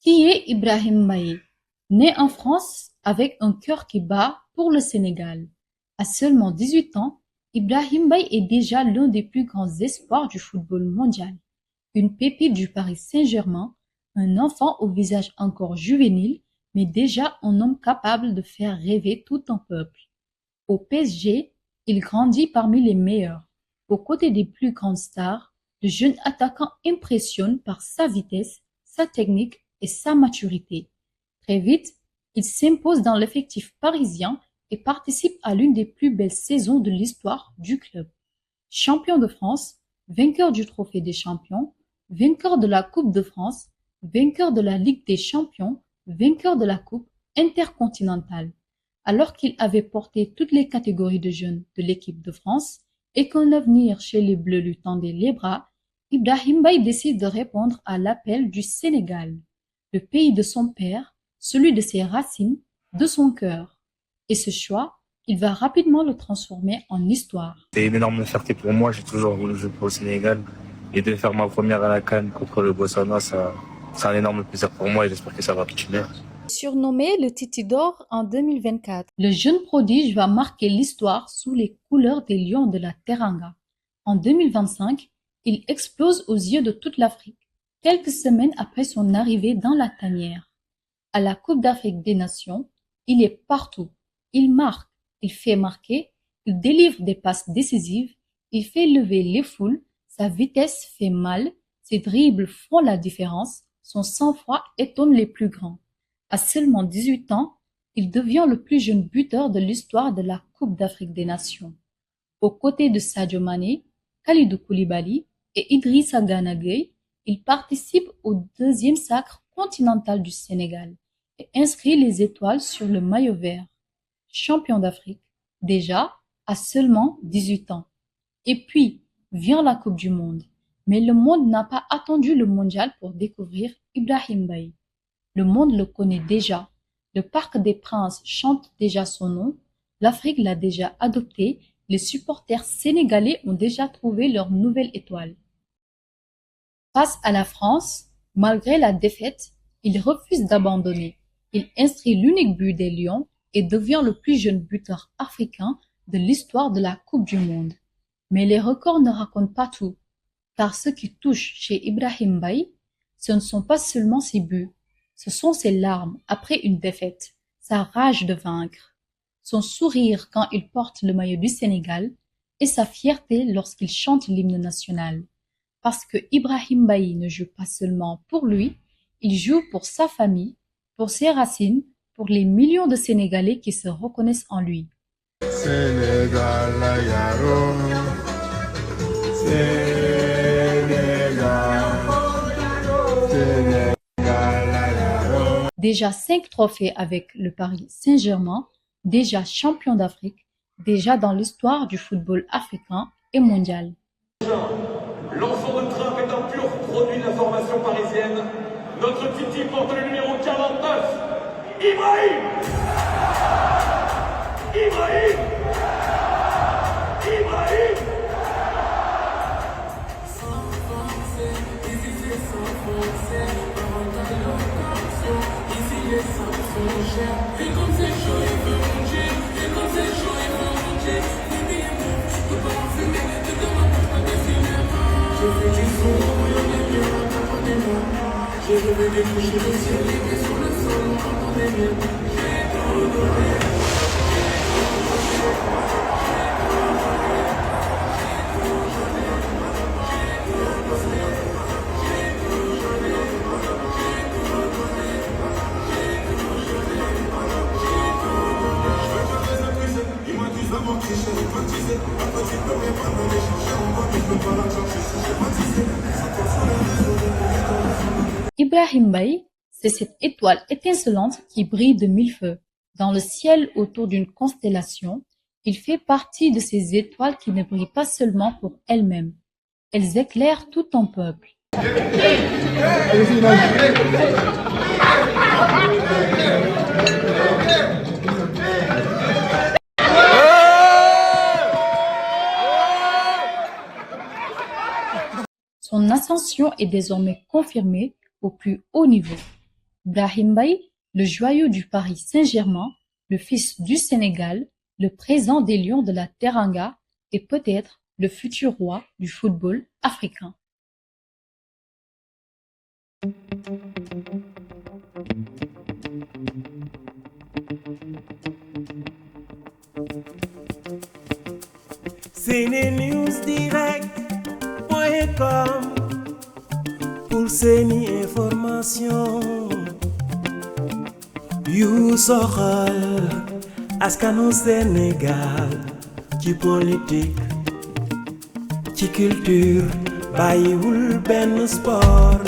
Qui est Ibrahim Mbaye? Né en France avec un cœur qui bat pour le Sénégal. À seulement 18 ans, Ibrahim Mbaye est déjà l'un des plus grands espoirs du football mondial. Une pépite du Paris Saint-Germain, un enfant au visage encore juvénile, mais déjà un homme capable de faire rêver tout un peuple. Au PSG, il grandit parmi les meilleurs. Aux côtés des plus grandes stars, le jeune attaquant impressionne par sa vitesse, sa technique et sa maturité. Très vite, il s'impose dans l'effectif parisien et participe à l'une des plus belles saisons de l'histoire du club. Champion de France, vainqueur du Trophée des Champions, vainqueur de la Coupe de France, vainqueur de la Ligue des Champions, vainqueur de la Coupe intercontinentale. Alors qu'il avait porté toutes les catégories de jeunes de l'équipe de France et qu'un avenir chez les Bleus lui tendait les bras, Ibrahim Mbaye décide de répondre à l'appel du Sénégal, le pays de son père, celui de ses racines, de son cœur. Et ce choix, il va rapidement le transformer en histoire. C'est une énorme fierté pour moi, j'ai toujours voulu jouer pour le Sénégal et de faire ma première à la CAN contre le Botswana, c'est un énorme plaisir pour moi et j'espère que ça va continuer. Surnommé le Titi d'Or en 2024, le jeune prodige va marquer l'histoire sous les couleurs des Lions de la Teranga. En 2025, il explose aux yeux de toute l'Afrique, quelques semaines après son arrivée dans la tanière. À la Coupe d'Afrique des Nations, il est partout. Il marque, il fait marquer, il délivre des passes décisives, il fait lever les foules, sa vitesse fait mal, ses dribbles font la différence, son sang-froid étonne les plus grands. À seulement 18 ans, il devient le plus jeune buteur de l'histoire de la Coupe d'Afrique des Nations. Aux côtés de Sadio Mané, Kalidou Koulibaly et Idrissa Gana Gueye, il participe au deuxième sacre continental du Sénégal et inscrit les étoiles sur le maillot vert. Champion d'Afrique, déjà à seulement 18 ans. Et puis, vient la Coupe du Monde. Mais le monde n'a pas attendu le mondial pour découvrir Ibrahim Mbaye. Le monde le connaît déjà. Le Parc des Princes chante déjà son nom. L'Afrique l'a déjà adopté. Les supporters sénégalais ont déjà trouvé leur nouvelle étoile. Face à la France, malgré la défaite, il refuse d'abandonner. Il inscrit l'unique but des Lions et devient le plus jeune buteur africain de l'histoire de la Coupe du Monde. Mais les records ne racontent pas tout, car ce qui touche chez Ibrahim Mbaye, ce ne sont pas seulement ses buts, ce sont ses larmes après une défaite, sa rage de vaincre, son sourire quand il porte le maillot du Sénégal et sa fierté lorsqu'il chante l'hymne national. Parce que Ibrahim Mbaye ne joue pas seulement pour lui, il joue pour sa famille, pour ses racines, pour les millions de Sénégalais qui se reconnaissent en lui. Sénégal, Déjà 5 trophées avec le Paris Saint-Germain, déjà champion d'Afrique, déjà dans l'histoire du football africain et mondial. L'enfant de Trump est un pur produit de la formation parisienne. Notre Titi porte le numéro 49. Ibrahim Ibrahim Ibrahim je vais décrocher le ciel et sur le sol, on entend des miens. J'ai tout donné. Ibrahim Mbaye, c'est cette étoile étincelante qui brille de mille feux. Dans le ciel autour d'une constellation, il fait partie de ces étoiles qui ne brillent pas seulement pour elles-mêmes. Elles éclairent tout un peuple. Son ascension est désormais confirmée au plus haut niveau. Brahim Mbaye, le joyau du Paris Saint-Germain, le fils du Sénégal, le présent des Lions de la Teranga et peut-être le futur roi du football africain. Senenewsdirect.com pour seeni information yu soxal askanu Sénégal ci politique ci culture bàyyiwul benn sport